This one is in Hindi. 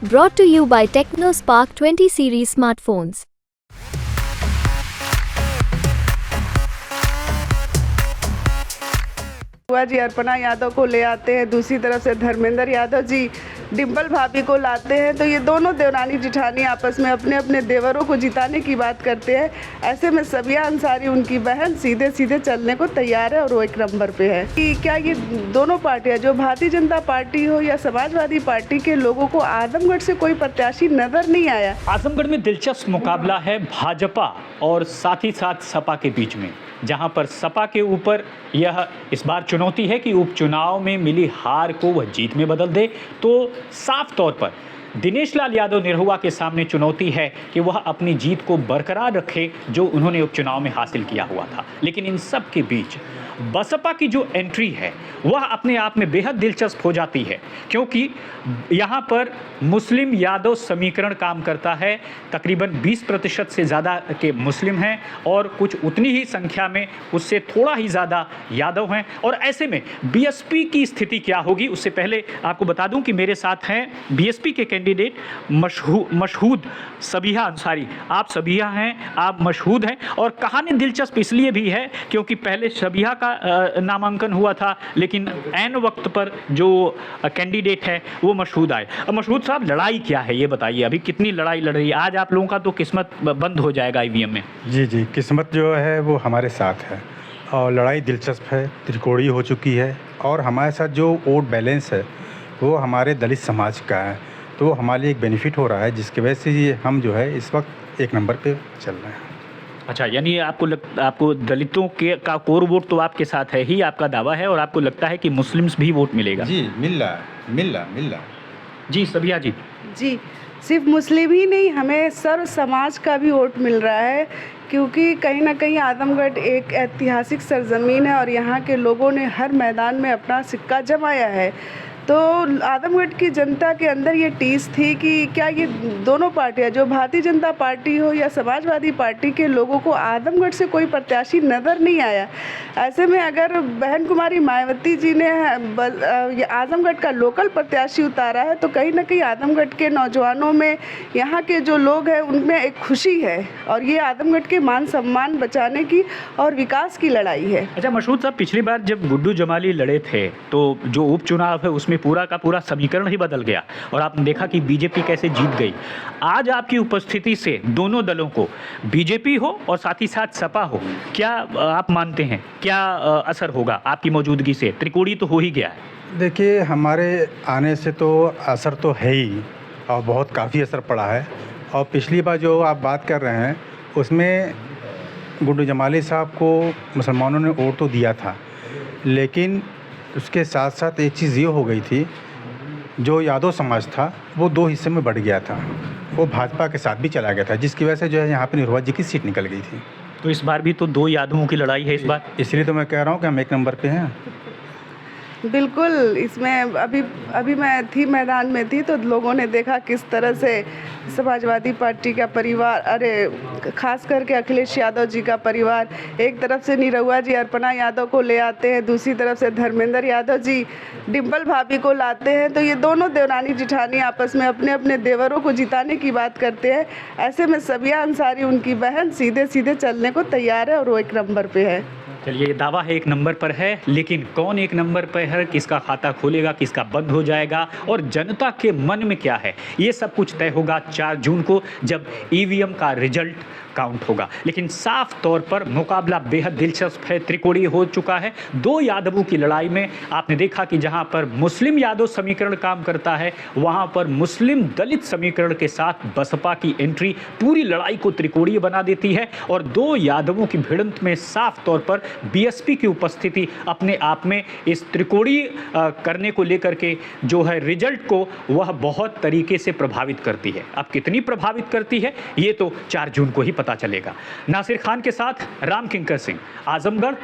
Brought to you by TechnoSpark 20 series smartphones. जी अर्पणा यादव को ले आते हैं, दूसरी तरफ से धर्मेंद्र यादव जी डिम्पल भाभी को लाते हैं। तो ये दोनों देवरानी जिठानी आपस में अपने अपने देवरों को जिताने की बात करते हैं। ऐसे में सबिया अंसारी उनकी बहन सीधे सीधे चलने को तैयार है और वो एक नंबर पे है कि क्या ये दोनों पार्टियां, जो भारतीय जनता पार्टी हो या समाजवादी पार्टी के लोगों को आजमगढ़ से कोई प्रत्याशी नजर नहीं आया। आजमगढ़ में दिलचस्प मुकाबला है भाजपा और साथ ही साथ सपा के बीच में, जहां पर सपा के ऊपर यह इस बार चुनौती है कि उपचुनाव में मिली हार को वह जीत में बदल दे। तो साफ तौर पर दिनेश लाल यादव निरहुआ के सामने चुनौती है कि वह अपनी जीत को बरकरार रखे जो उन्होंने उपचुनाव में हासिल किया हुआ था। लेकिन इन सब के बीच बसपा की जो एंट्री है वह अपने आप में बेहद दिलचस्प हो जाती है, क्योंकि यहाँ पर मुस्लिम यादव समीकरण काम करता है। तकरीबन 20% से ज़्यादा के मुस्लिम हैं और कुछ उतनी ही संख्या में उससे थोड़ा ही ज़्यादा यादव हैं। और ऐसे में बीएसपी की स्थिति क्या होगी, उससे पहले आपको बता दूं कि मेरे साथ हैं बीएसपी के कैंडिडेट मशहूद सबिया अंसारी। आप सबिया हैं, आप मशहूद हैं, और कहानी दिलचस्प इसलिए भी है क्योंकि पहले सबिया का नामांकन हुआ था, लेकिन ऐन वक्त पर जो कैंडिडेट है वो मशहूद आए। अब मशहूद साहब, लड़ाई क्या है ये बताइए, अभी कितनी लड़ाई लड़ रही है? आज आप लोगों का तो किस्मत बंद हो जाएगा ईवीएम में। जी, किस्मत जो है वो हमारे साथ है और लड़ाई दिलचस्प है, त्रिकोणीय हो चुकी है। और हमारे साथ जो वोट बैलेंस है वो हमारे दलित समाज का है, तो वो हमारे लिए एक बेनिफिट हो रहा है, जिसकी वजह से ये हम जो है इस वक्त एक नंबर पे चल रहे हैं। अच्छा, यानी आपको दलितों के का कोर वोट तो आपके साथ है ही, आपका दावा है, और आपको लगता है कि मुस्लिम्स भी वोट मिलेगा? जी, मिल रहा। जी सबिया जी। जी, सिर्फ मुस्लिम ही नहीं, हमें सर्व समाज का भी वोट मिल रहा है, क्योंकि कहीं ना कहीं आजमगढ़ एक ऐतिहासिक सरजमीन है और यहाँ के लोगों ने हर मैदान में अपना सिक्का जमाया है। तो आजमगढ़ की जनता के अंदर ये टीस थी कि क्या ये दोनों पार्टियां, जो भारतीय जनता पार्टी हो या समाजवादी पार्टी के लोगों को आजमगढ़ से कोई प्रत्याशी नज़र नहीं आया। ऐसे में अगर बहन कुमारी मायावती जी ने आजमगढ़ का लोकल प्रत्याशी उतारा है, तो कहीं ना कहीं आजमगढ़ के नौजवानों में, यहाँ के जो लोग हैं उनमें एक खुशी है, और ये आजमगढ़ के मान सम्मान बचाने की और विकास की लड़ाई है। अच्छा मशहूद साहब, पिछली बार जब गुड्डू जमाली लड़े थे तो जो उपचुनाव है उसमें पूरा का पूरा समीकरण ही बदल गया और आपने देखा कि बीजेपी कैसे जीत गई। आज आपकी उपस्थिति से दोनों दलों को, बीजेपी हो और साथ ही साथ सपा हो, क्या आप मानते हैं क्या असर होगा आपकी मौजूदगी से? त्रिकोणीय तो हो ही गया है। देखिए, हमारे आने से तो असर तो है ही, और बहुत काफ़ी असर पड़ा है। और पिछली बार जो आप बात कर रहे हैं उसमें गुड्डू जमाली साहब को मुसलमानों ने वोट तो दिया था, लेकिन उसके साथ साथ एक चीज़ ये हो गई थी, जो यादव समाज था वो दो हिस्से में बढ़ गया था, वो भाजपा के साथ भी चला गया था, जिसकी वजह से जो है यहाँ पे निरहुआ जी की सीट निकल गई थी। तो इस बार भी तो दो यादवों की लड़ाई है इस बार, इसलिए तो मैं कह रहा हूँ कि हम एक नंबर पे हैं। बिल्कुल, इसमें अभी मैं थी, मैदान में थी, तो लोगों ने देखा किस तरह से समाजवादी पार्टी का परिवार, अरे खास करके अखिलेश यादव जी का परिवार, एक तरफ से निरहुआ जी अर्पणा यादव को ले आते हैं, दूसरी तरफ से धर्मेंद्र यादव जी डिम्पल भाभी को लाते हैं। तो ये दोनों देवरानी जिठानी आपस में अपने अपने देवरों को जिताने की बात करते हैं। ऐसे में सबिया अंसारी उनकी बहन सीधे सीधे चलने को तैयार है और वो एक नंबर पे है। चलिए, दावा है एक नंबर पर है, लेकिन कौन एक नंबर पर है, किसका खाता खोलेगा, किसका बंद हो जाएगा, और जनता के मन में क्या है, ये सब कुछ तय होगा 4 जून को, जब ईवीएम का रिजल्ट काउंट होगा। लेकिन साफ तौर पर मुकाबला बेहद दिलचस्प है, त्रिकोणीय हो चुका है। दो यादवों की लड़ाई में आपने देखा कि जहां पर मुस्लिम यादव समीकरण काम करता है, वहां पर मुस्लिम दलित समीकरण के साथ बसपा की एंट्री पूरी लड़ाई को त्रिकोणीय बना देती है। और दो यादवों की भिड़ंत में साफ तौर पर बीएसपी की उपस्थिति अपने आप में इस त्रिकोणीय करने को लेकर के जो है रिजल्ट को, वह बहुत तरीके से प्रभावित करती है। अब कितनी प्रभावित करती है ये तो 4 जून को ही पता चलेगा। नासिर खान के साथ राम किंकर सिंह, आजमगढ़।